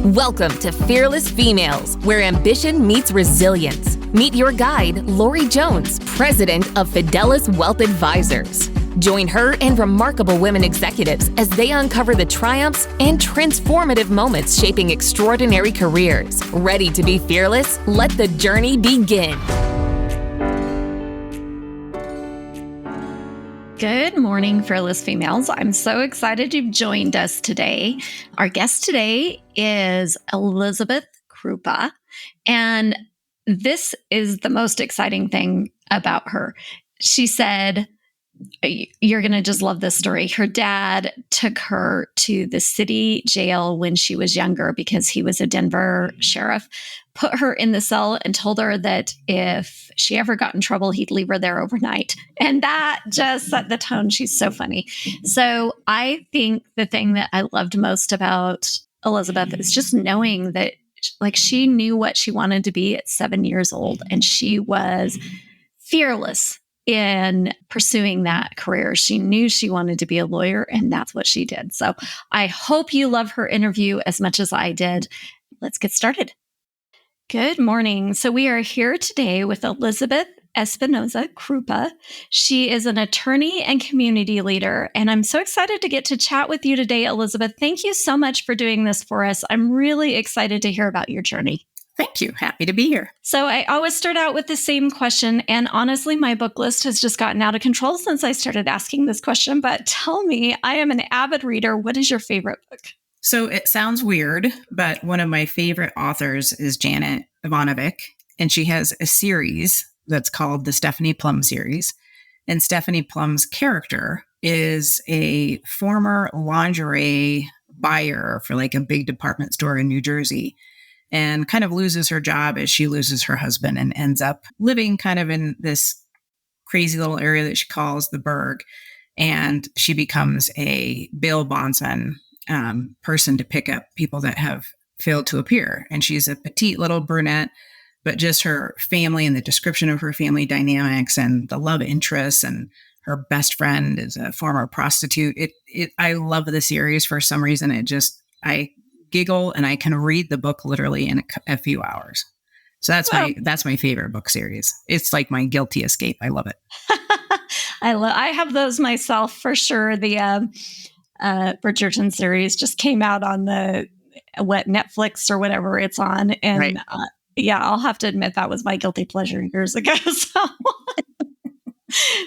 Welcome to Fearless Females, where ambition meets resilience. Meet your guide, Lori Jones, president of Fidelis Wealth Advisors. Join her and remarkable women executives as they uncover the triumphs and transformative moments shaping extraordinary careers. Ready to be fearless? Let the journey begin. Good morning, Fearless Females. I'm so excited you've joined us today. Our guest today is Espinosa Krupa, and this is the most exciting thing about her. She said, you're going to just love this story. Her dad took her to the city jail when she was younger because he was a Denver sheriff, put her in the cell and told her that if she ever got in trouble, he'd leave her there overnight. And that just set the tone. She's so funny. So I think the thing that I loved most about Elizabeth is just knowing that she knew what she wanted to be at 7 years old, and she was fearless in pursuing that career. She knew she wanted to be a lawyer, and that's what she did. So I hope you love her interview as much as I did. Let's get started. Good morning. So we are here today with Espinosa Krupa. She is an attorney and community leader, and I'm so excited to get to chat with you today, Elizabeth. Thank you so much for doing this for us. I'm really excited to hear about your journey. Thank you. Happy to be here. So I always start out with the same question. And honestly, my book list has just gotten out of control since I started asking this question. But tell me, I am an avid reader. What is your favorite book? So it sounds weird, but one of my favorite authors is Janet Ivanovic. And she has a series that's called the Stephanie Plum series. And Stephanie Plum's character is a former lingerie buyer for like a big department store in New Jersey, and kind of loses her job as she loses her husband and ends up living kind of in this crazy little area that she calls the Burg. And she becomes a bail bondsman person to pick up people that have failed to appear. And she's a petite little brunette, but just her family and the description of her family dynamics and the love interests, and her best friend is a former prostitute. I love the series for some reason. I giggle and I can read the book literally in a few hours. So that's my favorite book series. It's like my guilty escape. I love it. I have those myself for sure. The Bridgerton series just came out on the Netflix or whatever it's on, and right. I'll have to admit that was my guilty pleasure years ago. So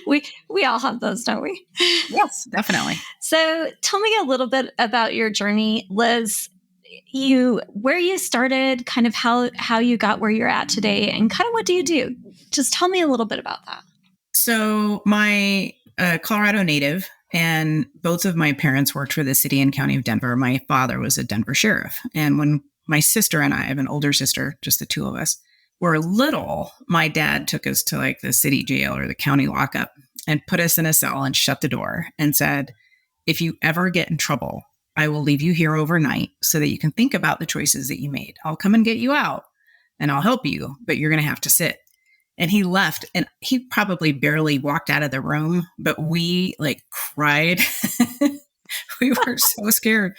we all have those, don't we? Yes, definitely. So tell me a little bit about your journey, Liz. Where you started, kind of how you got where you're at today, and kind of what do you do? Just tell me a little bit about that. So my Colorado native, and both of my parents worked for the city and county of Denver. My father was a Denver sheriff. And when my sister and I have an older sister, just the two of us, were little, my dad took us to like the city jail or the county lockup and put us in a cell and shut the door and said, if you ever get in trouble, I will leave you here overnight so that you can think about the choices that you made. I'll come and get you out and I'll help you, but you're going to have to sit. And he left, and he probably barely walked out of the room, but we like cried. We were so scared.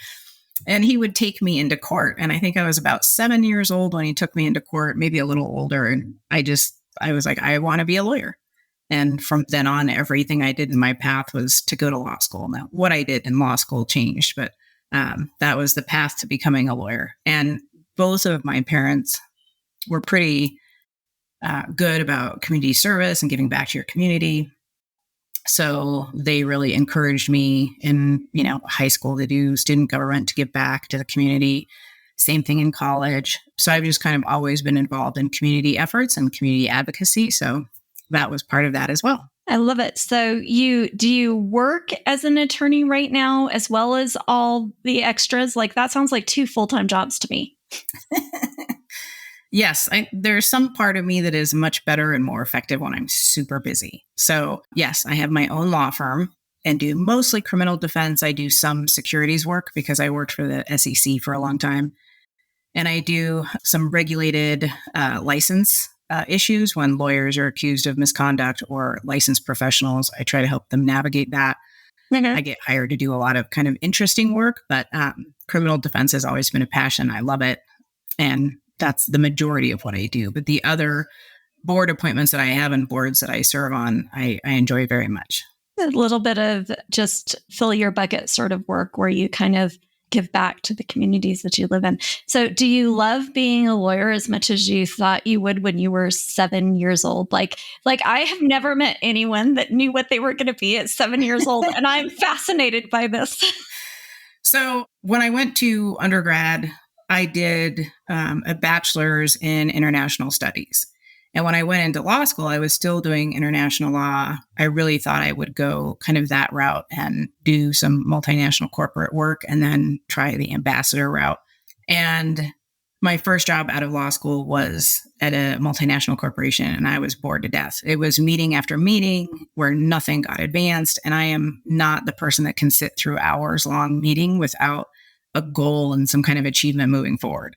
And he would take me into court. And I think I was about 7 years old when he took me into court, maybe a little older. And I was like, I want to be a lawyer. And from then on, everything I did in my path was to go to law school. Now, what I did in law school changed, but that was the path to becoming a lawyer. And both of my parents were pretty good about community service and giving back to your community. So they really encouraged me in, high school to do student government, to give back to the community. Same thing in college. So I've just kind of always been involved in community efforts and community advocacy. So that was part of that as well. I love it. So do you work as an attorney right now, as well as all the extras? Like that sounds like 2 full-time jobs to me. Yes, there's some part of me that is much better and more effective when I'm super busy. So yes, I have my own law firm and do mostly criminal defense. I do some securities work because I worked for the SEC for a long time. And I do some regulated license issues when lawyers are accused of misconduct or licensed professionals. I try to help them navigate that. I get hired to do a lot of kind of interesting work, but criminal defense has always been a passion. I love it. And that's the majority of what I do. But the other board appointments that I have and boards that I serve on, I enjoy very much. A little bit of just fill your bucket sort of work where you kind of give back to the communities that you live in. So do you love being a lawyer as much as you thought you would when you were 7 years old? Like I have never met anyone that knew what they were going to be at 7 years old. And I'm fascinated by this. So when I went to undergrad, I did a bachelor's in international studies. And when I went into law school, I was still doing international law. I really thought I would go kind of that route and do some multinational corporate work and then try the ambassador route. And my first job out of law school was at a multinational corporation, and I was bored to death. It was meeting after meeting where nothing got advanced. And I am not the person that can sit through hours long meeting without a goal and some kind of achievement moving forward.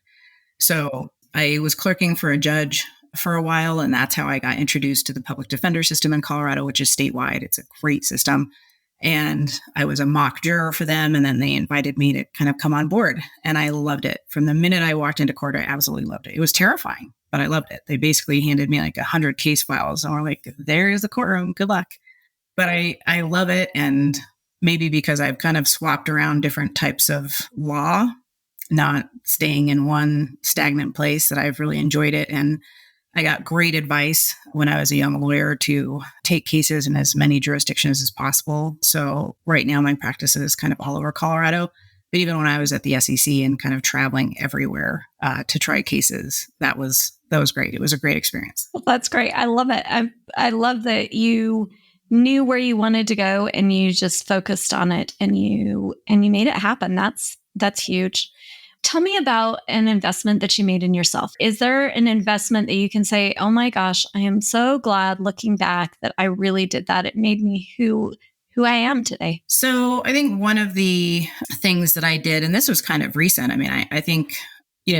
So I was clerking for a judge for a while, and that's how I got introduced to the public defender system in Colorado, which is statewide. It's a great system. And I was a mock juror for them, and then they invited me to kind of come on board, and I loved it. From the minute I walked into court, I absolutely loved it. It was terrifying, but I loved it. They basically handed me like 100 case files, and were like, there's the courtroom, good luck. But I love it, and maybe because I've kind of swapped around different types of law, not staying in one stagnant place, that I've really enjoyed it. And I got great advice when I was a young lawyer to take cases in as many jurisdictions as possible. So right now my practice is kind of all over Colorado. But even when I was at the SEC and kind of traveling everywhere to try cases, that was great. It was a great experience. Well, that's great. I love it. I love that you knew where you wanted to go and you just focused on it and you made it happen. That's huge. Tell me about an investment that you made in yourself. Is there an investment that you can say, oh my gosh, I am so glad looking back that I really did that. It made me who I am today. So I think one of the things that I did, and this was kind of recent. I mean, I think,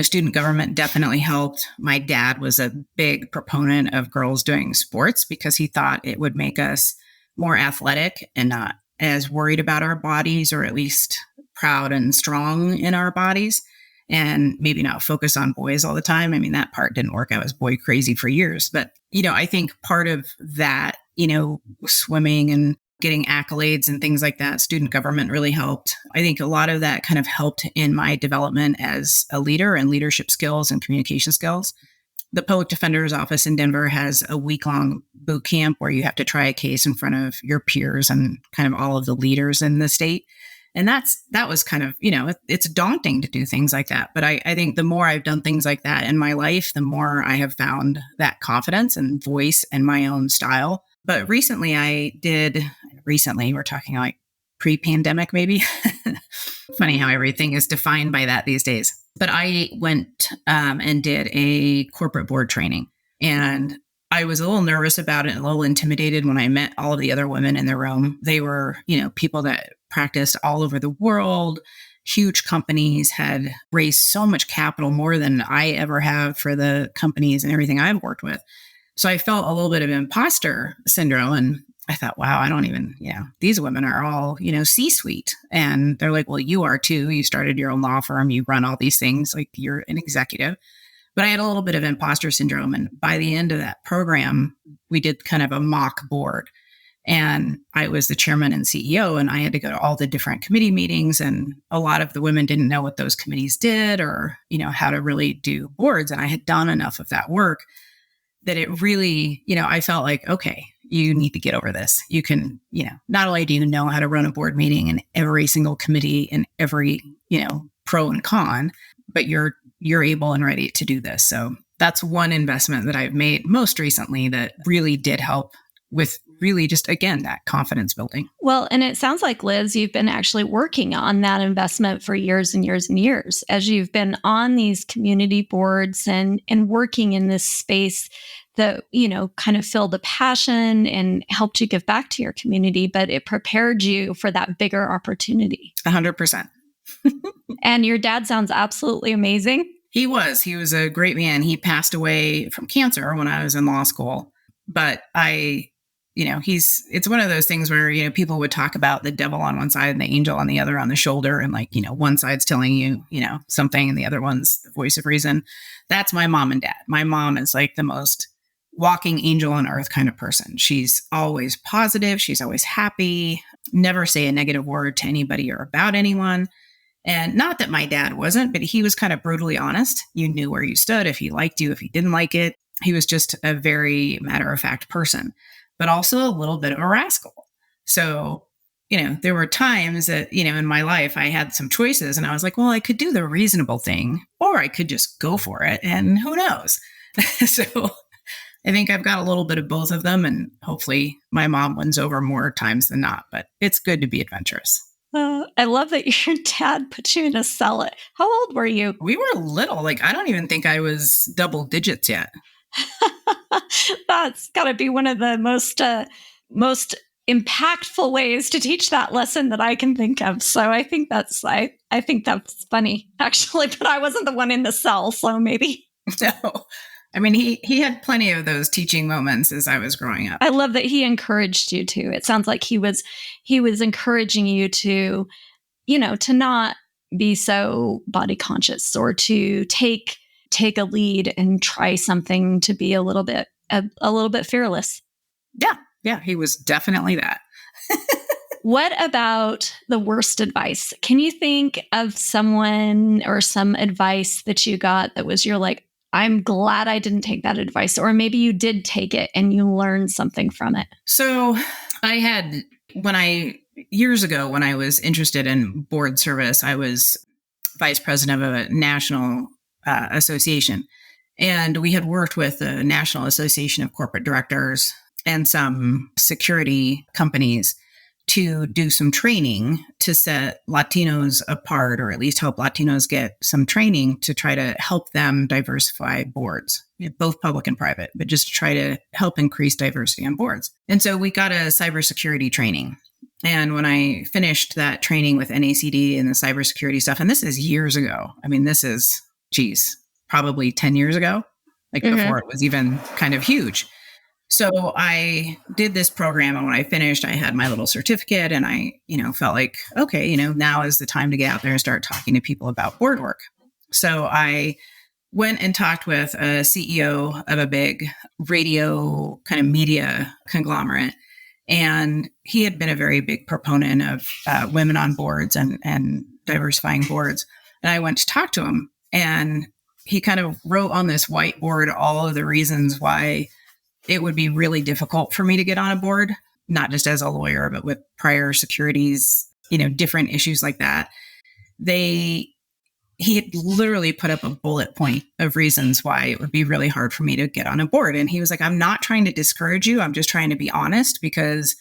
student government definitely helped. My dad was a big proponent of girls doing sports because he thought it would make us more athletic and not as worried about our bodies, or at least proud and strong in our bodies, and maybe not focus on boys all the time. I mean, that part didn't work. I was boy crazy for years. But, I think part of that, swimming and getting accolades and things like that, student government really helped. I think a lot of that kind of helped in my development as a leader and leadership skills and communication skills. The public defender's office in Denver has a week-long boot camp where you have to try a case in front of your peers and kind of all of the leaders in the state. And that was kind of, it's daunting to do things like that. But I think the more I've done things like that in my life, the more I have found that confidence and voice and my own style. But recently, we're talking like pre-pandemic, maybe. Funny how everything is defined by that these days. But I went and did a corporate board training. And I was a little nervous about it, a little intimidated when I met all of the other women in the room. They were, people that practiced all over the world, huge companies, had raised so much capital, more than I ever have for the companies and everything I've worked with. So I felt a little bit of imposter syndrome. And I thought, wow, I don't even, these women are all, C-suite. And they're like, well, you are too. You started your own law firm. You run all these things. Like, you're an executive. But I had a little bit of imposter syndrome. And by the end of that program, we did kind of a mock board. And I was the chairman and CEO, and I had to go to all the different committee meetings. And a lot of the women didn't know what those committees did, or, how to really do boards. And I had done enough of that work that it really, I felt like, okay, you need to get over this. You can, not only do you know how to run a board meeting and every single committee and every, pro and con, but you're able and ready to do this. So that's one investment that I've made most recently that really did help with really just, again, that confidence building. Well, and it sounds like, Liz, you've been actually working on that investment for years and years and years, as you've been on these community boards and working in this space that, kind of filled the passion and helped you give back to your community, but it prepared you for that bigger opportunity. 100%. And your dad sounds absolutely amazing. He was a great man. He passed away from cancer when I was in law school, but I it's one of those things where, people would talk about the devil on one side and the angel on the other on the shoulder. And like, one side's telling you, something and the other one's the voice of reason. That's my mom and dad. My mom is like the most walking angel on earth kind of person. She's always positive. She's always happy, never say a negative word to anybody or about anyone. And not that my dad wasn't, but he was kind of brutally honest. You knew where you stood, if he liked you, if he didn't like it. He was just a very matter-of-fact person, but also a little bit of a rascal. So, there were times that, in my life, I had some choices and I was like, well, I could do the reasonable thing or I could just go for it. And who knows? So I think I've got a little bit of both of them, and hopefully my mom wins over more times than not, but it's good to be adventurous. I love that your dad put you in a cell. How old were you? We were little. Like, I don't even think I was double digits yet. That's got to be one of the most impactful ways to teach that lesson that I can think of. So I think that's funny, actually, but I wasn't the one in the cell, so maybe. No. I mean, he had plenty of those teaching moments as I was growing up. I love that he encouraged you to. It sounds like he was encouraging you to, to not be so body conscious or to take a lead and try something, to be a little bit fearless. Yeah, he was definitely that. What about the worst advice? Can you think of someone or some advice that you got that was you're like, I'm glad I didn't take that advice, or maybe you did take it and you learned something from it? So years ago, when I was interested in board service, I was vice president of a national association. And we had worked with the National Association of Corporate Directors and some security companies to do some training to set Latinos apart, or at least help Latinos get some training to try to help them diversify boards, both public and private, but just to try to help increase diversity on boards. And so we got a cybersecurity training. And when I finished that training with NACD and the cybersecurity stuff, and this is years ago. I mean, this is, probably 10 years ago, before it was even kind of huge. So I did this program, and when I finished, I had my little certificate, and I, felt like, okay, now is the time to get out there and start talking to people about board work. So I went and talked with a CEO of a big radio kind of media conglomerate, and he had been a very big proponent of women on boards and diversifying boards. And I went to talk to him, and he kind of wrote on this whiteboard all of the reasons why it would be really difficult for me to get on a board, not just as a lawyer, but with prior securities, different issues like that. He had literally put up a bullet point of reasons why it would be really hard for me to get on a board. And he was like, I'm not trying to discourage you. I'm just trying to be honest, because,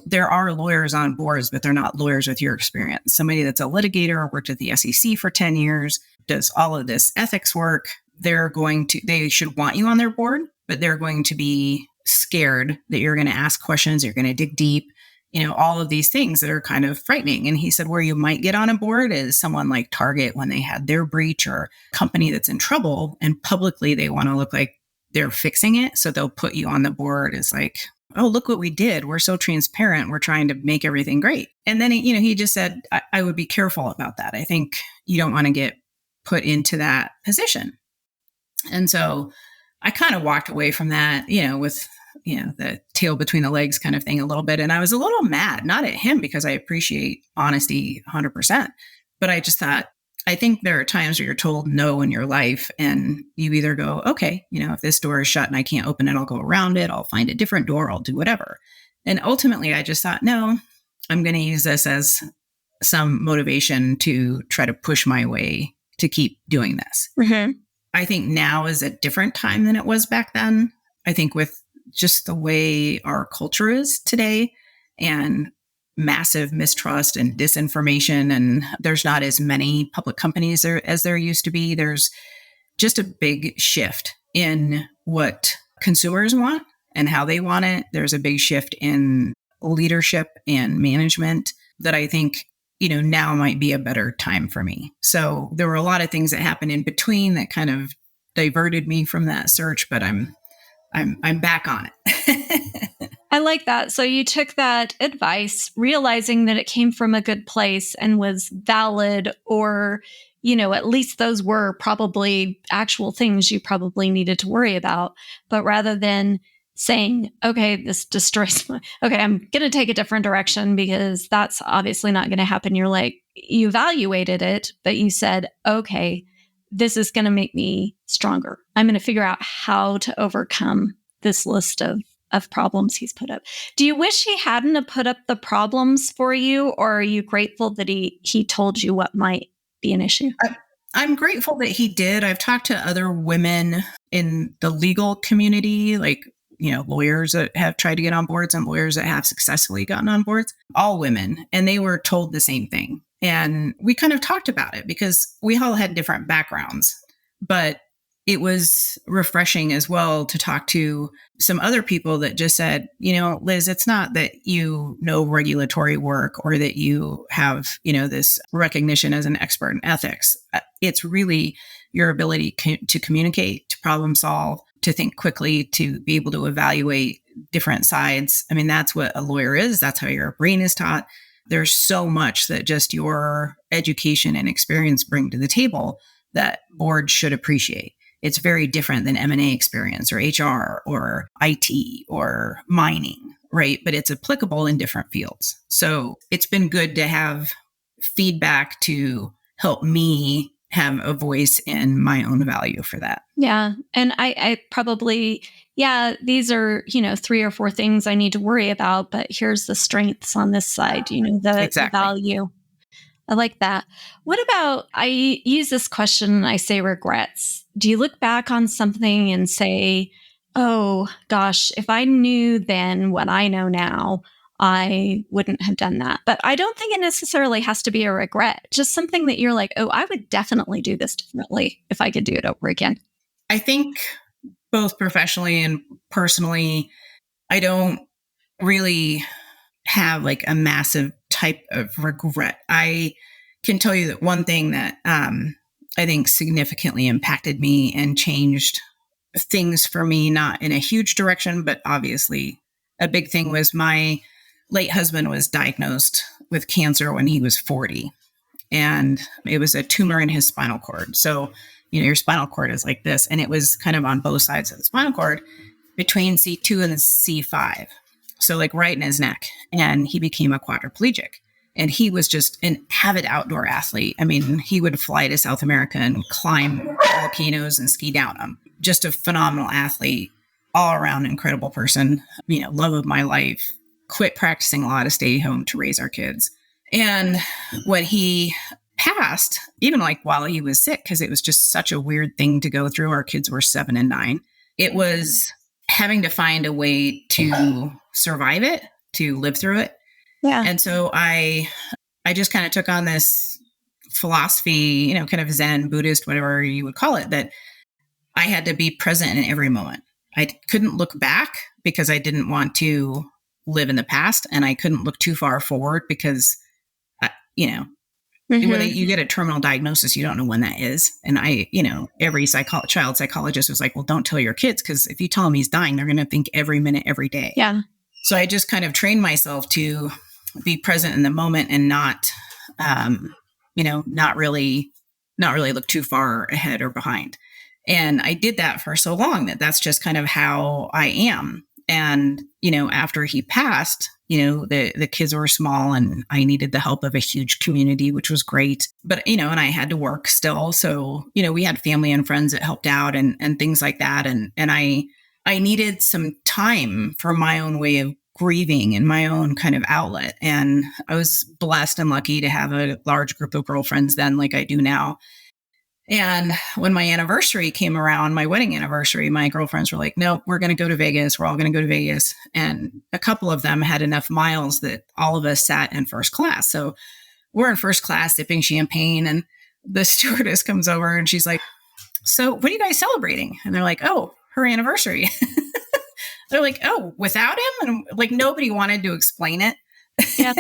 there are lawyers on boards, but they're not lawyers with your experience. Somebody that's a litigator, worked at the SEC for 10 years, does all of this ethics work. They should want you on their board, but they're going to be scared that you're going to ask questions, you're going to dig deep, all of these things that are kind of frightening. And he said, where you might get on a board is someone like Target when they had their breach, or company that's in trouble, and publicly they want to look like they're fixing it. So they'll put you on the board as like, oh, look what we did. We're so transparent. We're trying to make everything great. And then, he just said, I would be careful about that. I think you don't want to get put into that position. And so I kind of walked away from that, with, the tail between the legs kind of thing a little bit. And I was a little mad, not at him, because I appreciate honesty 100%. But I just thought, I think there are times where you're told no in your life, and you either go, okay, if this door is shut and I can't open it, I'll go around it. I'll find a different door. I'll do whatever. And ultimately, I just thought, no, I'm going to use this as some motivation to try to push my way to keep doing this. Mm-hmm. I think now is a different time than it was back then. I think with just the way our culture is today, and massive mistrust and disinformation, and there's not as many public companies as there used to be. There's just a big shift in what consumers want and how they want it. There's a big shift in leadership and management that I think, now might be a better time for me. So there were a lot of things that happened in between that kind of diverted me from that search, but I'm back on it. I like that. So you took that advice, realizing that it came from a good place and was valid, or, at least those were probably actual things you probably needed to worry about. But rather than saying, okay, this destroys okay, I'm going to take a different direction because that's obviously not going to happen. You evaluated it, but you said, okay, this is going to make me stronger. I'm going to figure out how to overcome this list of problems he's put up. Do you wish he hadn't have put up the problems for you, or are you grateful that he told you what might be an issue? I'm grateful that he did. I've talked to other women in the legal community, like, lawyers that have tried to get on boards and lawyers that have successfully gotten on boards, all women, and they were told the same thing. And we kind of talked about it because we all had different backgrounds, but it was refreshing as well to talk to some other people that just said, Liz, it's not that you know regulatory work or that you have, this recognition as an expert in ethics. It's really your ability to communicate, to problem solve, to think quickly, to be able to evaluate different sides. I mean, that's what a lawyer is. That's how your brain is taught. There's so much that just your education and experience bring to the table that boards should appreciate. It's very different than M&A experience or HR or IT or mining, right? But it's applicable in different fields. So it's been good to have feedback to help me have a voice in my own value for that. Yeah. And I probably, these are, 3 or 4 things I need to worry about, but here's the strengths on this side, the value. I like that. What about, I use this question and I say regrets. Do you look back on something and say, oh gosh, if I knew then what I know now, I wouldn't have done that. But I don't think it necessarily has to be a regret, just something that you're like, oh, I would definitely do this differently if I could do it over again. I think both professionally and personally, I don't really have like a massive type of regret. I can tell you that one thing that I think significantly impacted me and changed things for me, not in a huge direction, but obviously a big thing, was my late husband was diagnosed with cancer when he was 40. And it was a tumor in his spinal cord. So, your spinal cord is like this. And it was kind of on both sides of the spinal cord between C2 and C5. So like right in his neck. And he became a quadriplegic. And he was just an avid outdoor athlete. I mean, he would fly to South America and climb volcanoes and ski down them. Just a phenomenal athlete, all around incredible person, love of my life. Quit practicing law to stay home to raise our kids. And when he passed, even like while he was sick, because it was just such a weird thing to go through. Our kids were 7 and 9. It was having to find a way to survive it, to live through it. Yeah. And so I just kind of took on this philosophy, kind of Zen, Buddhist, whatever you would call it, that I had to be present in every moment. I couldn't look back because I didn't want to live in the past, and I couldn't look too far forward because, when you get a terminal diagnosis, you don't know when that is. And every child psychologist was like, well, don't tell your kids, because if you tell them he's dying, they're going to think every minute, every day. Yeah. So I just kind of trained myself to be present in the moment and not really look too far ahead or behind. And I did that for so long that's just kind of how I am. And, after he passed, the kids were small and I needed the help of a huge community, which was great. But, and I had to work still. So, we had family and friends that helped out and things like that. And I needed some time for my own way of grieving and my own kind of outlet. And I was blessed and lucky to have a large group of girlfriends then, like I do now. And when my anniversary came around, my wedding anniversary, my girlfriends were like, no, we're going to go to Vegas. We're all going to go to Vegas. And a couple of them had enough miles that all of us sat in first class. So we're in first class sipping champagne. And the stewardess comes over and she's like, so what are you guys celebrating? And they're like, oh, her anniversary. They're like, oh, without him? And like, nobody wanted to explain it. Yeah.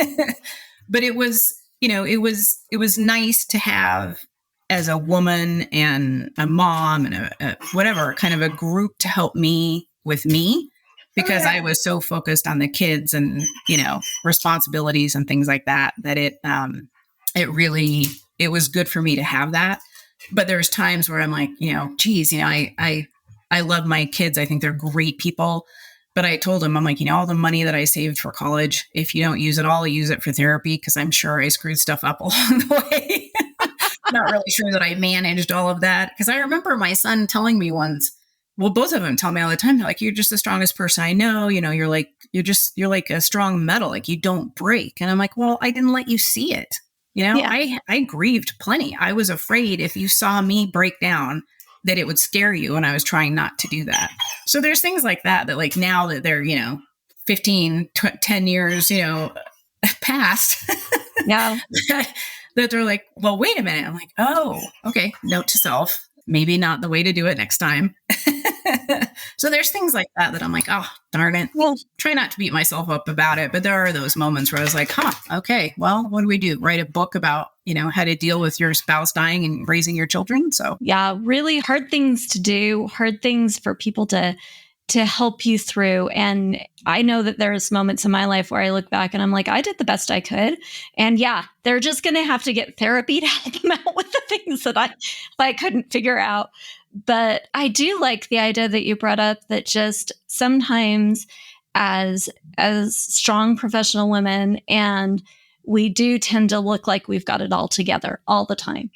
But it was, it was nice to have, as a woman and a mom and a whatever, kind of a group to help me with me, because I was so focused on the kids and, responsibilities and things like that, that it was good for me to have that. But there's times where I'm like, geez, I love my kids. I think they're great people. But I told him, I'm like, all the money that I saved for college, if you don't use it all, I use it for therapy, because I'm sure I screwed stuff up along the way. Not really sure that I managed all of that. Because I remember my son telling me once, well, both of them tell me all the time, they're like, you're just the strongest person I know. You're like a strong metal, like you don't break. And I'm like, well, I didn't let you see it. I grieved plenty. I was afraid if you saw me break down that it would scare you. And I was trying not to do that. So there's things like that like now that they're, 15, 10 years, past. Yeah. That they're like, well, wait a minute. I'm like, oh, okay. Note to self. Maybe not the way to do it next time. So there's things like that I'm like, oh, darn it. Well, try not to beat myself up about it. But there are those moments where I was like, okay, well, what do we do? Write a book about, how to deal with your spouse dying and raising your children. So yeah, really hard things to do, hard things for people to help you through. And I know that there's moments in my life where I look back and I'm like, I did the best I could. And yeah, they're just going to have to get therapy to help them out with the things that I couldn't figure out. But I do like the idea that you brought up that just sometimes as strong professional women, and we do tend to look like we've got it all together all the time,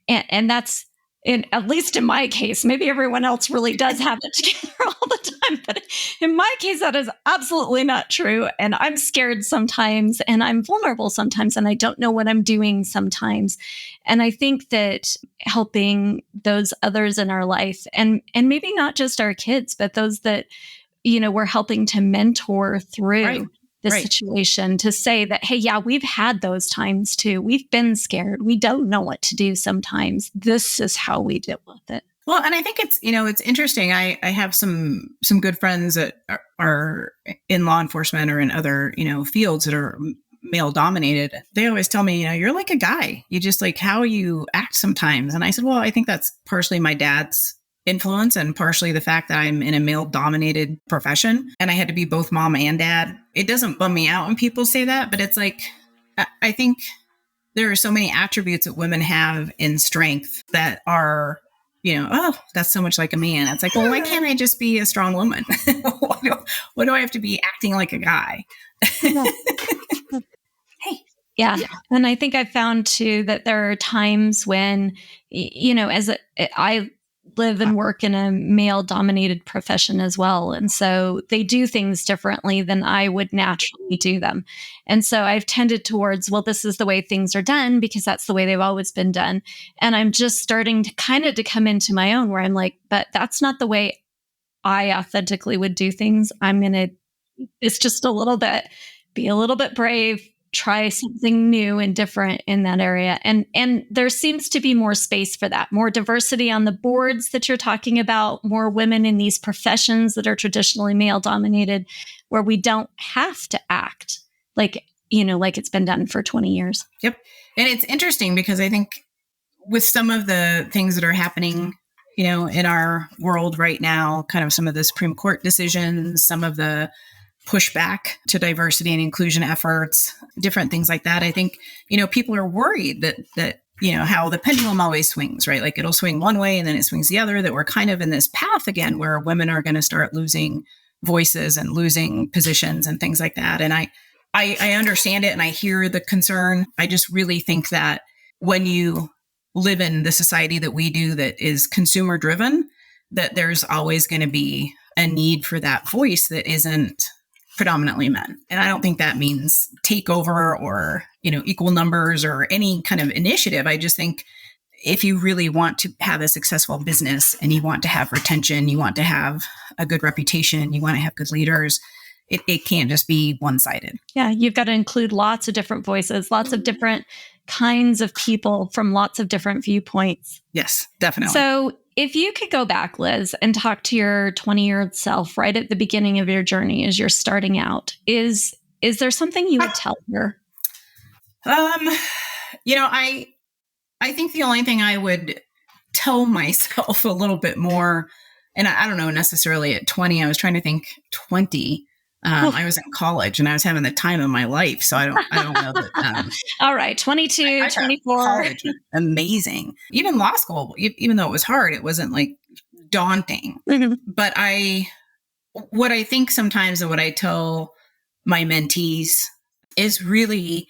and that's, at least in my case, maybe everyone else really does have it together all the time. But in my case, that is absolutely not true. And I'm scared sometimes, and I'm vulnerable sometimes, and I don't know what I'm doing sometimes. And I think that helping those others in our life, and maybe not just our kids, but those that, we're helping to mentor through the situation, to say that, hey, yeah, we've had those times too. We've been scared. We don't know what to do sometimes. This is how we deal with it. Well, and I think it's, it's interesting. I have some good friends that are in law enforcement or in other, fields that are male dominated. They always tell me, you're like a guy. You just like how you act sometimes. And I said, well, I think that's partially my dad's influence and partially the fact that I'm in a male dominated profession and I had to be both mom and dad. It doesn't bum me out when people say that, but it's like, I think there are so many attributes that women have in strength that are, oh, that's so much like a man. It's like, well, why can't I just be a strong woman? Why do I have to be acting like a guy? Hey. Yeah. And I think I found too that there are times when, I live and work in a male dominated profession as well. And so they do things differently than I would naturally do them. And so I've tended towards, well, this is the way things are done because that's the way they've always been done. And I'm just starting to kind of to come into my own where I'm like, but that's not the way I authentically would do things. It's just be a little bit brave, try something new and different in that area. And there seems to be more space for that, more diversity on the boards that you're talking about, more women in these professions that are traditionally male dominated, where we don't have to act like it's been done for 20 years. Yep. And it's interesting because I think with some of the things that are happening, in our world right now, kind of some of the Supreme Court decisions, some of the pushback to diversity and inclusion efforts, different things like that. I think, people are worried that, how the pendulum always swings, right? Like it'll swing one way and then it swings the other, that we're kind of in this path again, where women are going to start losing voices and losing positions and things like that. And I understand it and I hear the concern. I just really think that when you live in the society that we do, that is consumer driven, that there's always going to be a need for that voice that isn't predominantly men. And I don't think that means takeover or, equal numbers or any kind of initiative. I just think if you really want to have a successful business and you want to have retention, you want to have a good reputation, you want to have good leaders, it can't just be one-sided. Yeah, you've got to include lots of different voices, lots of different kinds of people from lots of different viewpoints. Yes, definitely. So if you could go back, Liz, and talk to your 20-year-old self right at the beginning of your journey as you're starting out, is there something you would tell her? I think the only thing I would tell myself a little bit more And I don't know necessarily at 20, I was trying to think 20. I was in college and I was having the time of my life. So I don't know that. All right. 22, 24. College was amazing. Even law school, even though it was hard, it wasn't like daunting. Mm-hmm. But what I think sometimes and what I tell my mentees is really,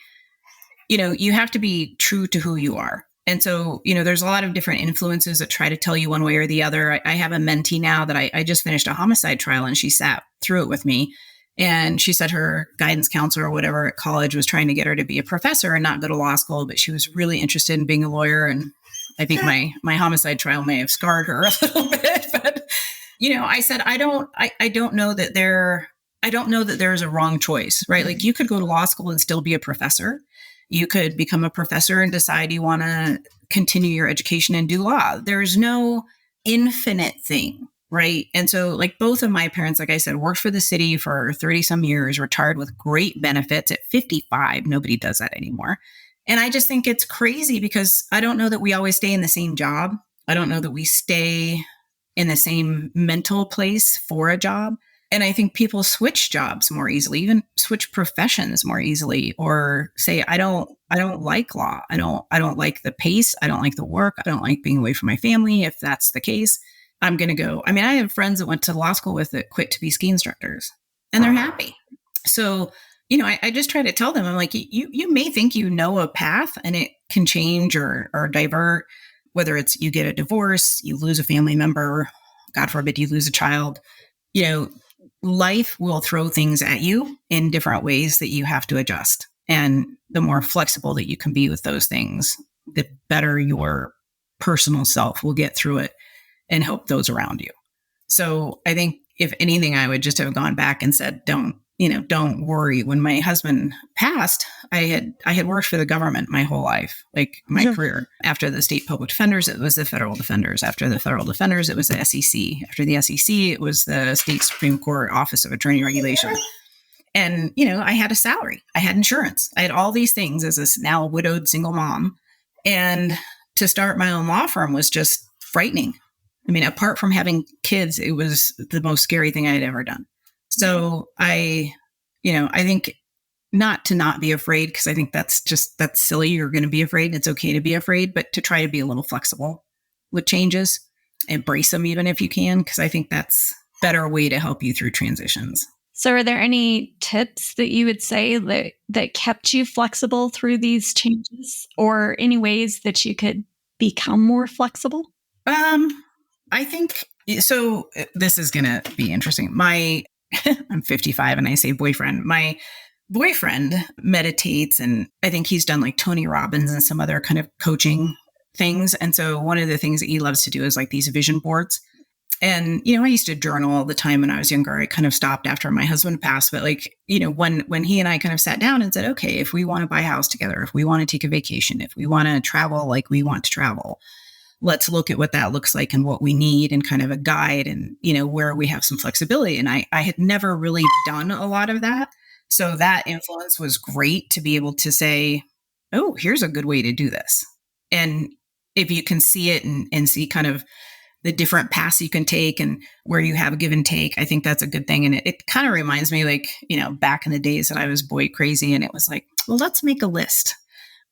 you have to be true to who you are. And so, there's a lot of different influences that try to tell you one way or the other. I have a mentee now that I just finished a homicide trial, and she sat through it with me. And she said her guidance counselor or whatever at college was trying to get her to be a professor and not go to law school, but she was really interested in being a lawyer. And I think my homicide trial may have scarred her a little bit. But, I said, I don't know that there's a wrong choice, right? Like you could go to law school and still be a professor. You could become a professor and decide you want to continue your education and do law. There's no infinite thing, right? And so like both of my parents, like I said, worked for the city for 30 some years, retired with great benefits at 55. Nobody does that anymore. And I just think it's crazy because I don't know that we always stay in the same job. I don't know that we stay in the same mental place for a job. And I think people switch jobs more easily, even switch professions more easily, or say, I don't like law. I don't like the pace. I don't like the work. I don't like being away from my family. If that's the case, I'm going to go. I mean, I have friends that went to law school with that quit to be ski instructors and they're happy. So, I just try to tell them, I'm like, you may think you know a path and it can change or divert, whether it's you get a divorce, you lose a family member, God forbid you lose a child, life will throw things at you in different ways that you have to adjust. And the more flexible that you can be with those things, the better your personal self will get through it and help those around you. So I think if anything, I would just have gone back and said, don't worry. When my husband passed, I had worked for the government my whole life, like my career. After the state public defenders, it was the federal defenders. After the federal defenders, it was the SEC. After the SEC, it was the state Supreme Court Office of Attorney Regulation. And, I had a salary. I had insurance. I had all these things as a now widowed single mom. And to start my own law firm was just frightening. I mean, apart from having kids, it was the most scary thing I had ever done. So I think not be afraid, because I think that's silly. You're going to be afraid. It's okay to be afraid, but to try to be a little flexible with changes, embrace them even if you can, because I think that's a better way to help you through transitions. So are there any tips that you would say that kept you flexible through these changes, or any ways that you could become more flexible? I think so. This is going to be interesting. I'm 55 and I say boyfriend. My boyfriend meditates, and I think he's done like Tony Robbins and some other kind of coaching things. And so one of the things that he loves to do is like these vision boards. And, I used to journal all the time when I was younger. I kind of stopped after my husband passed. But like, when he and I kind of sat down and said, okay, if we want to buy a house together, if we want to take a vacation, if we want to travel like we want to travel, let's look at what that looks like and what we need and kind of a guide and, where we have some flexibility. And I had never really done a lot of that. So that influence was great to be able to say, oh, here's a good way to do this. And if you can see it and see kind of the different paths you can take and where you have a give and take, I think that's a good thing. And it kind of reminds me like, back in the days that I was boy crazy, and it was like, well, let's make a list.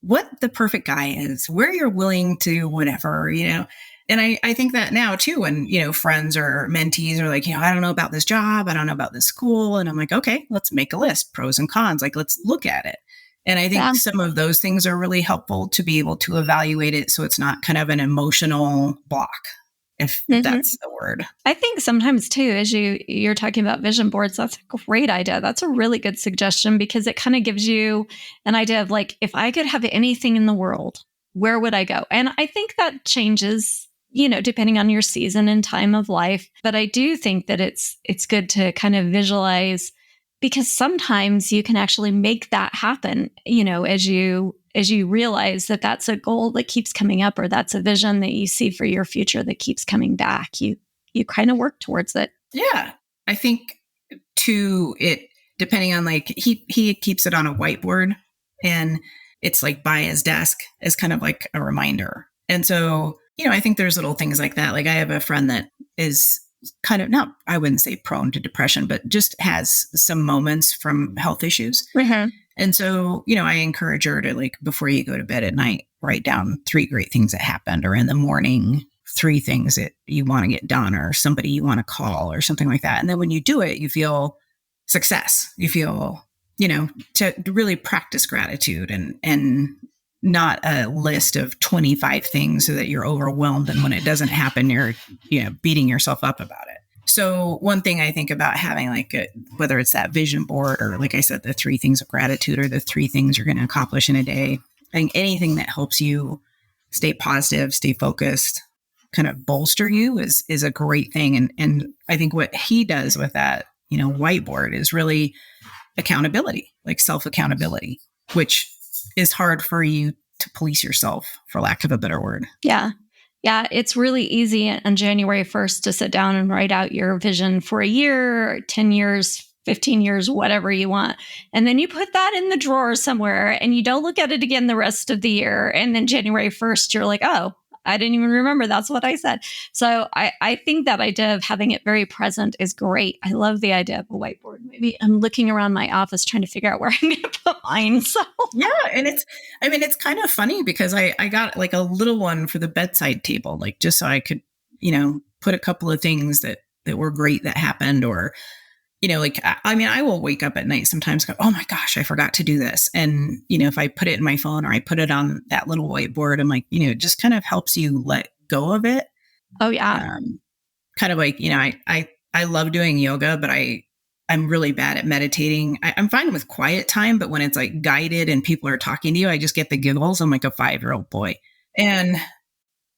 What the perfect guy is, where you're willing to whatever, And I think that now too, when, friends or mentees are like, I don't know about this job. I don't know about this school. And I'm like, okay, let's make a list, pros and cons. Like, let's look at it. And I think some of those things are really helpful to be able to evaluate it. So it's not kind of an emotional block, if that's the word. I think sometimes too, as you're talking about vision boards, that's a great idea. That's a really good suggestion, because it kind of gives you an idea of like, if I could have anything in the world, where would I go? And I think that changes, depending on your season and time of life. But I do think that it's good to kind of visualize, because sometimes you can actually make that happen, as you realize that that's a goal that keeps coming up, or that's a vision that you see for your future that keeps coming back. You kind of work towards it. Yeah. I think too, it, depending on like, he keeps it on a whiteboard, and it's like by his desk as kind of like a reminder. And so, I think there's little things like that. Like I have a friend that is kind of not, I wouldn't say prone to depression, but just has some moments from health issues. Mm-hmm. And so, I encourage her to, like, before you go to bed at night, write down 3 great things that happened, or in the morning, 3 things that you want to get done, or somebody you want to call, or something like that. And then when you do it, you feel success. You feel, to really practice gratitude and not a list of 25 things so that you're overwhelmed. And when it doesn't happen, you're, beating yourself up about it. So one thing I think about having, like, whether it's that vision board, or, like I said, the 3 things of gratitude, or the 3 things you're going to accomplish in a day, I think anything that helps you stay positive, stay focused, kind of bolster you is a great thing. And I think what he does with that, whiteboard is really accountability, like self-accountability, which is hard for you to police yourself, for lack of a better word. Yeah. Yeah. It's really easy on January 1st to sit down and write out your vision for a year, 10 years, 15 years, whatever you want. And then you put that in the drawer somewhere and you don't look at it again the rest of the year. And then January 1st, you're like, oh, I didn't even remember that's what I said. So I think that idea of having it very present is great. I love the idea of a whiteboard. Maybe I'm looking around my office trying to figure out where I'm going to put mine. So yeah. And it's kind of funny because I got, like, a little one for the bedside table, like, just so I could, put a couple of things that were great that happened, or, like, I will wake up at night sometimes and go, oh my gosh, I forgot to do this. And, if I put it in my phone, or I put it on that little whiteboard, I'm like, it just kind of helps you let go of it. Oh yeah. Kind of like, I love doing yoga, but I'm really bad at meditating. I'm fine with quiet time, but when it's, like, guided and people are talking to you, I just get the giggles. I'm like a 5-year-old boy. And,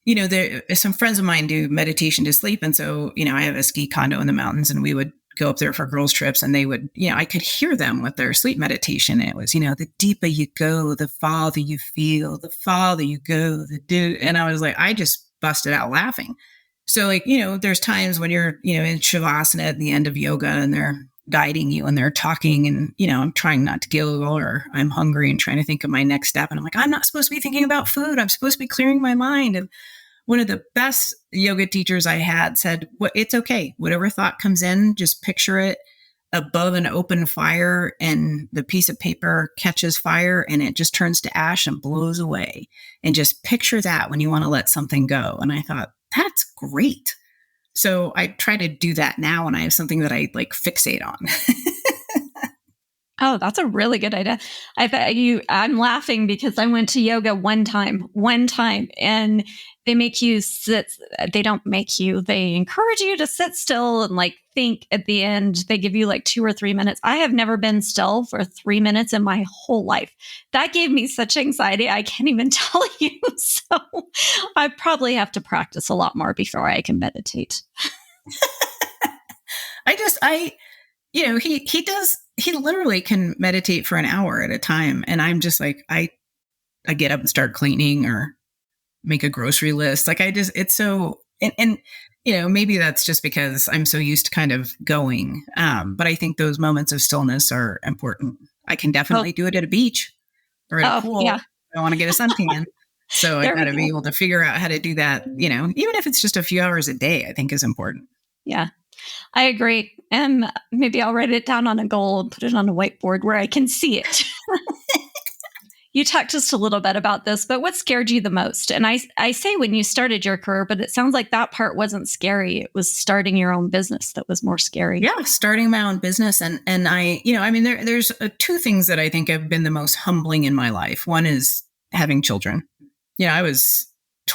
there some friends of mine do meditation to sleep. And so, I have a ski condo in the mountains, and we would go up there for girls' trips, and they would, I could hear them with their sleep meditation. It was, the deeper you go, the farther you feel, the farther you go, and I was like, I just busted out laughing. So, like, there's times when you're, in Shavasana at the end of yoga, and they're guiding you and they're talking, and, I'm trying not to giggle, or I'm hungry and trying to think of my next step. And I'm like, I'm not supposed to be thinking about food. I'm supposed to be clearing my mind. And one of the best yoga teachers I had said, well, it's okay. Whatever thought comes in, just picture it above an open fire, and the piece of paper catches fire and it just turns to ash and blows away. And just picture that when you want to let something go. And I thought, that's great. So I try to do that now when I have something that I, like, fixate on. Oh, that's a really good idea. I'm laughing because I went to yoga one time, and they make you sit. They don't make you, they encourage you to sit still and, like, think at the end. They give you like 2 or 3 minutes. I have never been still for 3 minutes in my whole life. That gave me such anxiety. I can't even tell you. So I probably have to practice a lot more before I can meditate. He literally can meditate for an hour at a time. And I'm just like, I get up and start cleaning or make a grocery list. Like, it's so, and maybe that's just because I'm so used to kind of going. But I think those moments of stillness are important. I can definitely do it at a beach or at a pool. Yeah. I want to get a suntan. So I got to be able to figure out how to do that, even if it's just a few hours a day, I think is important. Yeah. I agree. And maybe I'll write it down on a goal and put it on a whiteboard where I can see it. You talked just a little bit about this, but what scared you the most? And I say when you started your career, but it sounds like that part wasn't scary. It was starting your own business that was more scary. Yeah, starting my own business. And there's 2 things that I think have been the most humbling in my life. One is having children. I was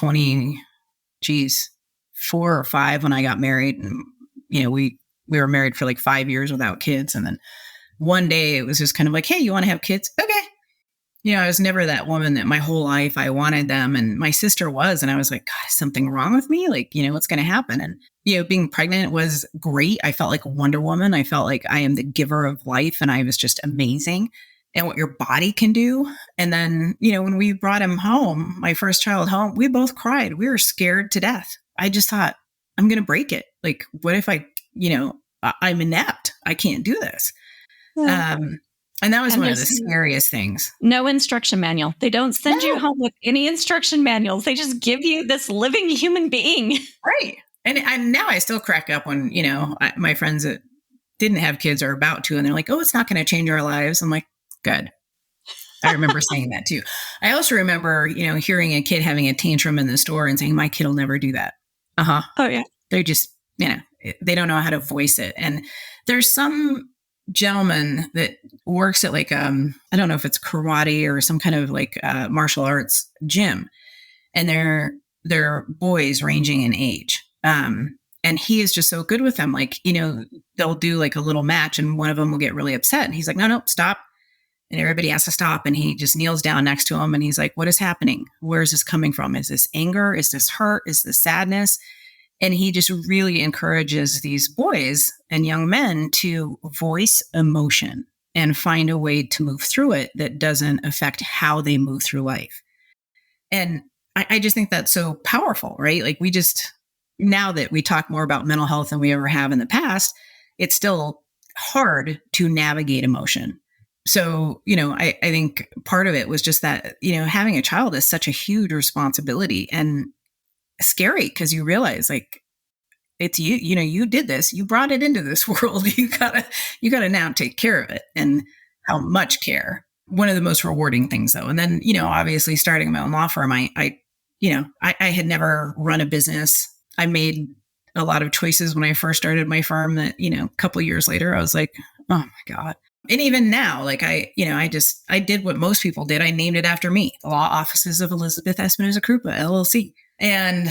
4 or 5 when I got married. And, we were married for like 5 years without kids. And then one day it was just kind of like, hey, you want to have kids? Okay. I was never that woman that my whole life I wanted them. And my sister was, and I was like, God, is something wrong with me? Like, what's going to happen? And, being pregnant was great. I felt like Wonder Woman. I felt like I am the giver of life, and I was just amazing and what your body can do. And then, when we brought him home, my first child home, we both cried. We were scared to death. I just thought, I'm going to break it. Like, what if I'm inept? I can't do this. Yeah. And that was one of the scariest things. No instruction manual. They don't send you home with any instruction manuals. They just give you this living human being. Right. And now I still crack up when, my friends that didn't have kids are about to, and they're like, oh, it's not going to change our lives. I'm like, good. I remember saying that too. I also remember, hearing a kid having a tantrum in the store and saying, my kid will never do that. Uh-huh. Oh, yeah. They're just, they don't know how to voice it. And there's some gentleman that works at like, I don't know if it's karate or some kind of like martial arts gym. And they're boys ranging in age. And he is just so good with them. Like, they'll do like a little match and one of them will get really upset. And he's like, no, stop. And everybody has to stop. And he just kneels down next to him. And he's like, what is happening? Where is this coming from? Is this anger? Is this hurt? Is this sadness? And he just really encourages these boys and young men to voice emotion and find a way to move through it that doesn't affect how they move through life. And I just think that's so powerful, right? Like now that we talk more about mental health than we ever have in the past, it's still hard to navigate emotion. So, I think part of it was just that, having a child is such a huge responsibility and scary because you realize like it's you did this, you brought it into this world. You gotta now take care of it, and how much care. One of the most rewarding things though. And then, obviously starting my own law firm, I had never run a business. I made a lot of choices when I first started my firm that, a couple of years later, I was like, oh my God. And even now, like I did what most people did. I named it after me, the Law Offices of Elizabeth Espinosa Krupa, LLC. And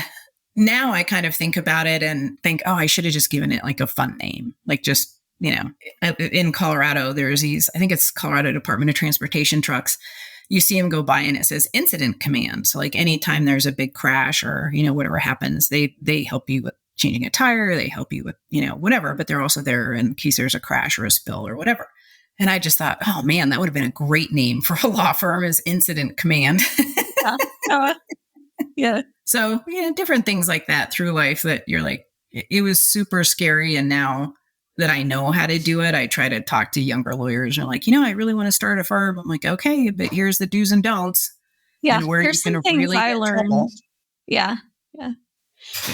now I kind of think about it and think, oh, I should have just given it like a fun name. Like just, in Colorado, there's these, I think it's Colorado Department of Transportation trucks. You see them go by and it says incident command. So like anytime there's a big crash or, whatever happens, they help you with changing a tire. They help you with, whatever, but they're also there in case there's a crash or a spill or whatever. And I just thought, oh man, that would have been a great name for a law firm, is Incident Command. Yeah. So, different things like that through life that you're like, it was super scary. And now that I know how to do it, I try to talk to younger lawyers and like, I really want to start a firm. I'm like, okay, but here's the do's and don'ts. Yeah. And where here's you can some things really I get learned. trouble. Yeah. Yeah.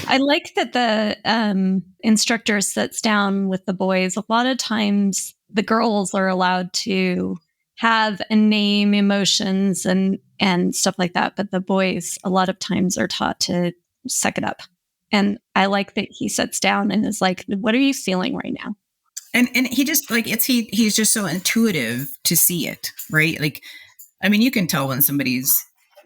I like that the instructor sits down with the boys. A lot of times the girls are allowed to have and name emotions and stuff like that. But the boys a lot of times are taught to suck it up. And I like that he sits down and is like, what are you feeling right now? And he just like, he's just so intuitive to see it, right? Like, I mean, you can tell when somebody's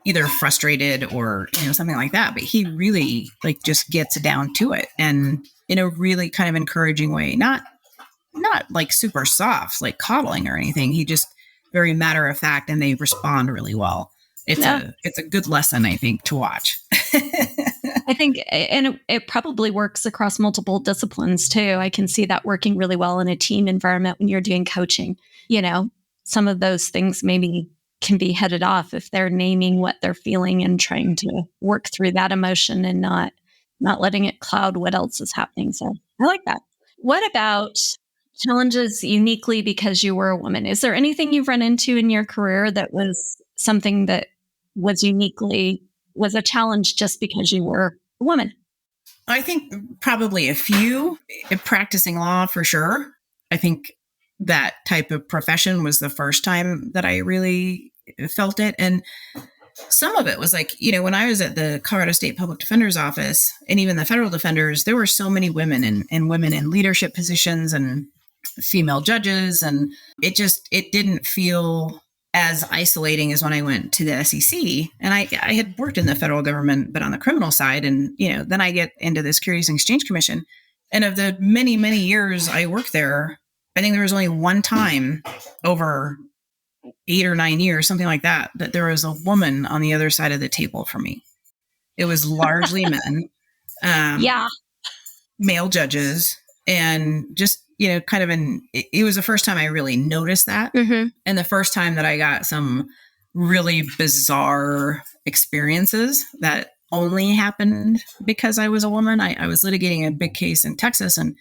either frustrated or, something like that, but he really like just gets down to it, and in a really kind of encouraging way, not like super soft, like coddling or anything. He just very matter of fact, and they respond really well. It's a good lesson, I think, to watch. I think, and it probably works across multiple disciplines too. I can see that working really well in a team environment when you're doing coaching. Some of those things maybe can be headed off if they're naming what they're feeling and trying to work through that emotion and not letting it cloud what else is happening. So I like that. What about challenges uniquely because you were a woman? Is there anything you've run into in your career that was something that was a challenge just because you were a woman? I think probably a few. Practicing law for sure. I think that type of profession was the first time that I really felt it. And some of it was like, when I was at the Colorado State Public Defender's Office and even the federal defenders, there were so many women and women in leadership positions and female judges. And it didn't feel as isolating as when I went to the SEC. And I had worked in the federal government, but on the criminal side. And, then I get into the Securities and Exchange Commission. And of the many, many years I worked there, I think there was only one time over 8 or 9 years, something like that there was a woman on the other side of the table for me. It was largely men, male judges, and just, kind of it was the first time I really noticed that. Mm-hmm. And the first time that I got some really bizarre experiences that only happened because I was a woman. I was litigating a big case in Texas, and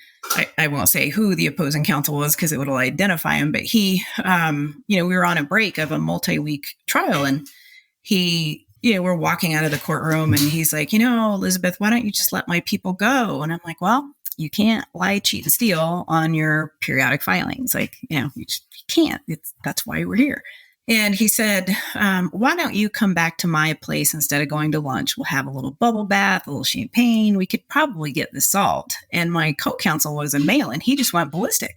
I won't say who the opposing counsel was because it will identify him, but he, we were on a break of a multi-week trial, and he we're walking out of the courtroom and he's like, Elizabeth, why don't you just let my people go? And I'm like, well, you can't lie, cheat, and steal on your periodic filings. Like, you can't. That's why we're here. And he said, why don't you come back to my place instead of going to lunch? We'll have a little bubble bath, a little champagne. We could probably get the salt. And my co-counsel was a male and he just went ballistic.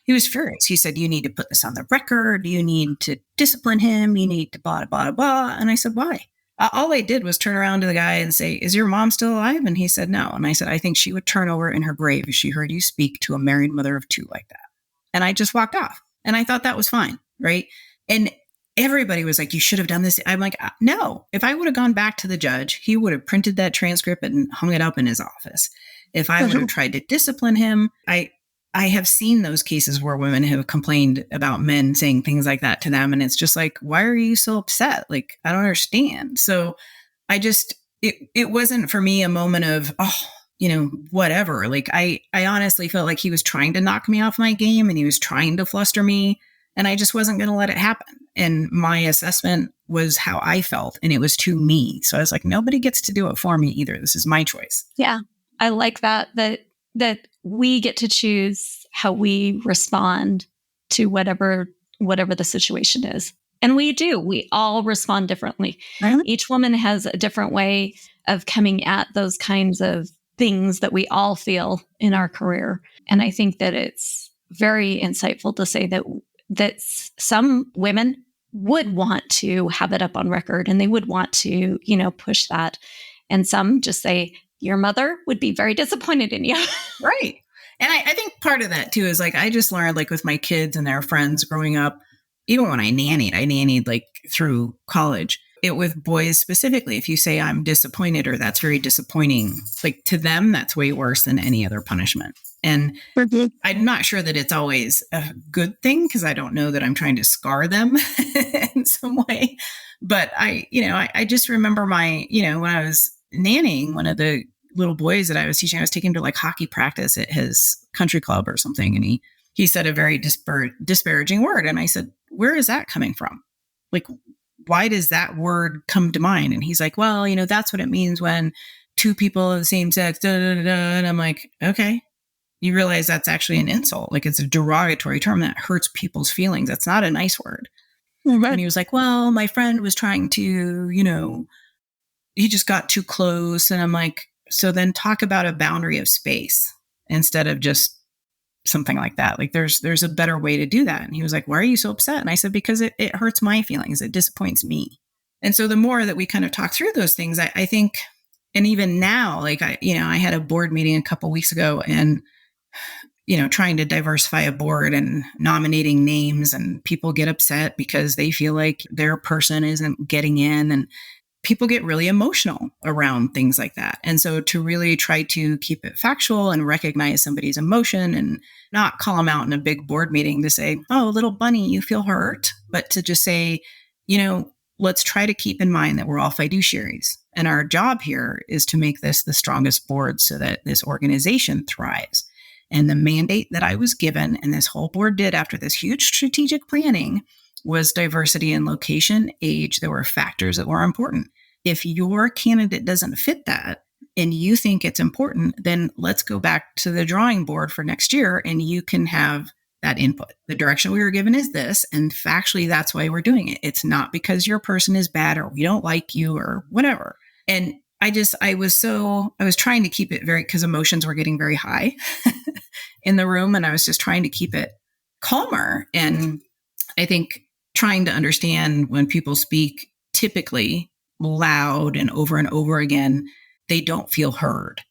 He was furious. He said, you need to put this on the record. You need to discipline him. You need to blah, blah, blah. And I said, why? All I did was turn around to the guy and say, is your mom still alive? And he said, no. And I said, I think she would turn over in her grave if she heard you speak to a married mother of two like that. And I just walked off. And I thought that was fine. Right. And everybody was like, you should have done this. I'm like, no. If I would have gone back to the judge, he would have printed that transcript and hung it up in his office. If I would have tried to discipline him, I have seen those cases where women have complained about men saying things like that to them. And it's just like, why are you so upset? Like, I don't understand. So it wasn't for me a moment of, whatever. Like, I honestly felt like he was trying to knock me off my game and he was trying to fluster me. And I just wasn't going to let it happen. And my assessment was how I felt. And it was to me. So I was like, nobody gets to do it for me either. This is my choice. Yeah. I like that we get to choose how we respond to whatever the situation is. And we do. We all respond differently. Really? Each woman has a different way of coming at those kinds of things that we all feel in our career. And I think that it's very insightful to say that some women would want to have it up on record and they would want to, push that. And some just say, your mother would be very disappointed in you. Right. And I think part of that too is like, I just learned like with my kids and their friends growing up, even when I nannied like through college, it with boys specifically, if you say I'm disappointed or that's very disappointing, like to them, that's way worse than any other punishment. And I'm not sure that it's always a good thing because I don't know that I'm trying to scar them in some way. But I just remember when I was nannying, one of the little boys that I was teaching, I was taking him to like hockey practice at his country club or something. And he said a very disparaging word. And I said, where is that coming from? Like, why does that word come to mind? And he's like, well, that's what it means when two people of the same sex, da, da, da, da. And I'm like, okay, you realize that's actually an insult. Like it's a derogatory term that hurts people's feelings. That's not a nice word. Mm-hmm. And he was like, well, my friend was trying to, he just got too close. And I'm like, so then talk about a boundary of space instead of just something like that. Like there's a better way to do that. And he was like, why are you so upset? And I said, because it hurts my feelings. It disappoints me. And so the more that we kind of talk through those things, I think, and even now, like I had a board meeting a couple weeks ago and, trying to diversify a board and nominating names and people get upset because they feel like their person isn't getting in and people get really emotional around things like that. And so to really try to keep it factual and recognize somebody's emotion and not call them out in a big board meeting to say, oh, little bunny, you feel hurt, but to just say, let's try to keep in mind that we're all fiduciaries. And our job here is to make this the strongest board so that this organization thrives. And the mandate that I was given and this whole board did after this huge strategic planning was diversity in location, age. There were factors that were important. If your candidate doesn't fit that and you think it's important, then let's go back to the drawing board for next year and you can have that input. The direction we were given is this, and factually, that's why we're doing it. It's not because your person is bad or we don't like you or whatever. And I was trying to keep it because emotions were getting very high in the room. And I was just trying to keep it calmer. And I think trying to understand when people speak typically loud and over again, they don't feel heard.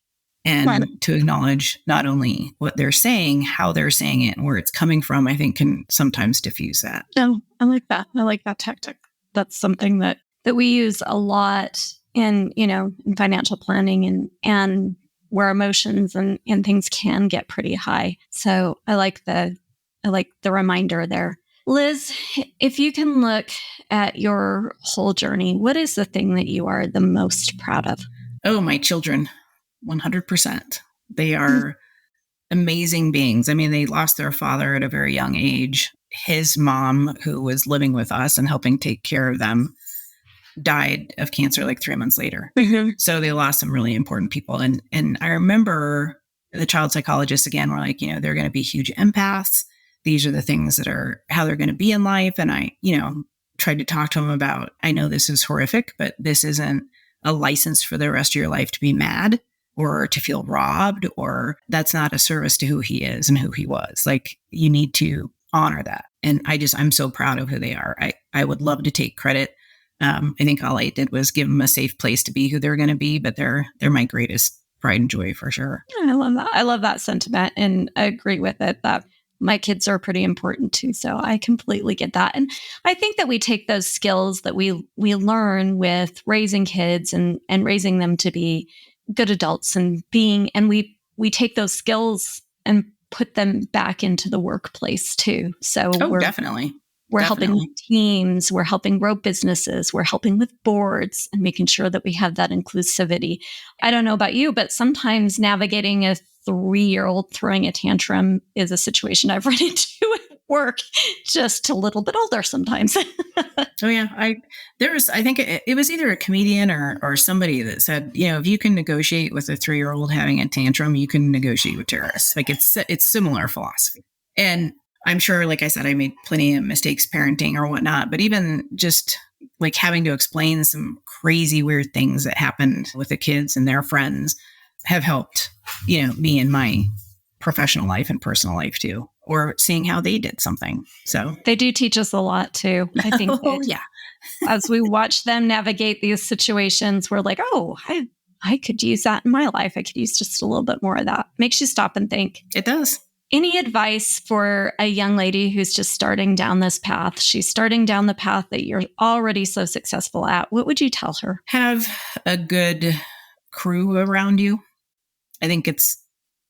And right. To acknowledge not only what they're saying, how they're saying it, and where it's coming from, I think can sometimes diffuse that. Oh, I like that. I like that tactic. That's something that we use a lot in financial planning and where emotions and things can get pretty high. So I like the reminder there. Liz, if you can look at your whole journey, what is the thing that you are the most proud of? Oh, my children, 100%. They are amazing beings. I mean, they lost their father at a very young age. His mom, who was living with us and helping take care of them, died of cancer like 3 months later. Mm-hmm. So they lost some really important people. And I remember the child psychologists again were like, they're going to be huge empaths. These are the things that are how they're going to be in life. And I, tried to talk to them about, I know this is horrific, but this isn't a license for the rest of your life to be mad or to feel robbed, or that's not a service to who he is and who he was. Like, you need to honor that. And I'm so proud of who they are. I would love to take credit. I think all I did was give them a safe place to be who they're going to be, but they're my greatest pride and joy for sure. I love that. I love that sentiment, and I agree with it that my kids are pretty important too. So I completely get that. And I think that we take those skills that we learn with raising kids and raising them to be good adults and we take those skills and put them back into the workplace too. So definitely. We're helping teams, we're helping grow businesses, we're helping with boards and making sure that we have that inclusivity. I don't know about you, but sometimes navigating a 3-year-old throwing a tantrum is a situation I've run into at work, just a little bit older sometimes. Oh yeah. I think it was either a comedian or somebody that said, if you can negotiate with a 3-year-old having a tantrum, you can negotiate with terrorists. Like it's similar philosophy. And I'm sure, like I said, I made plenty of mistakes parenting or whatnot, but even just like having to explain some crazy, weird things that happened with the kids and their friends have helped, me in my professional life and personal life too, or seeing how they did something. So they do teach us a lot too. I think as we watch them navigate these situations, we're like, oh, I could use that in my life. I could use just a little bit more of that. Makes you stop and think. It does. Any advice for a young lady who's just starting down this path? She's starting down the path that you're already so successful at. What would you tell her? Have a good crew around you. I think it's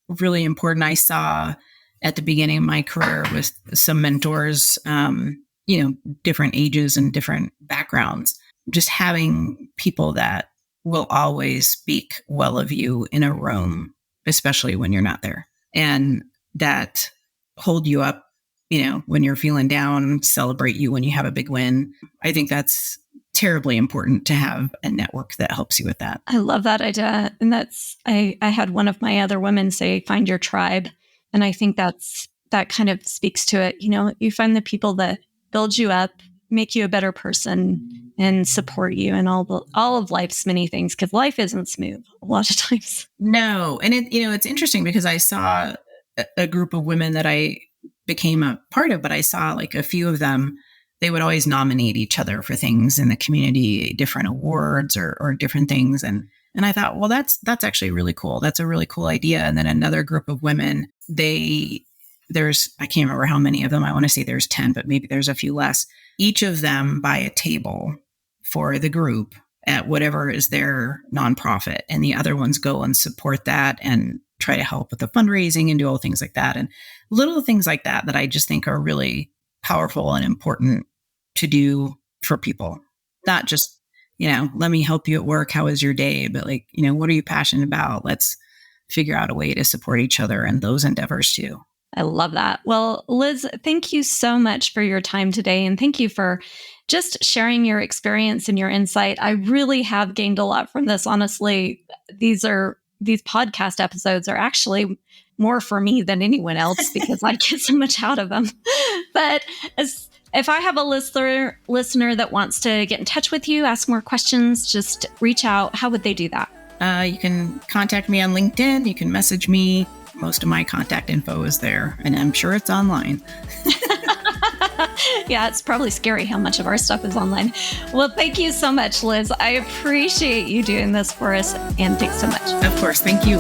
really important. I saw at the beginning of my career with some mentors, different ages and different backgrounds, just having people that will always speak well of you in a room, especially when you're not there. And that hold you up, when you're feeling down, celebrate you when you have a big win. I think that's terribly important to have a network that helps you with that. I love that idea. And I had one of my other women say, find your tribe. And I think that kind of speaks to it. You find the people that build you up, make you a better person, and support you in all of life's many things, because life isn't smooth a lot of times. No. And it's interesting because I saw a group of women that I became a part of, but I saw like a few of them, they would always nominate each other for things in the community, different awards or different things. And I thought, well, that's actually really cool. That's a really cool idea. And then another group of women, I can't remember how many of them. I want to say there's 10, but maybe there's a few less. Each of them buy a table for the group at whatever is their nonprofit. And the other ones go and support that and try to help with the fundraising and do all things like that. And little things like that I just think are really powerful and important to do for people. Not just, let me help you at work. How was your day? But like, what are you passionate about? Let's figure out a way to support each other in those endeavors too. I love that. Well, Liz, thank you so much for your time today. And thank you for just sharing your experience and your insight. I really have gained a lot from this. Honestly, these podcast episodes are actually more for me than anyone else because I get so much out of them. But if I have a listener that wants to get in touch with you, ask more questions, just reach out. How would they do that? You can contact me on LinkedIn. You can message me. Most of my contact info is there, and I'm sure it's online. Yeah, it's probably scary how much of our stuff is online. Well, thank you so much, Liz. I appreciate you doing this for us, and thanks so much. Of course. Thank you.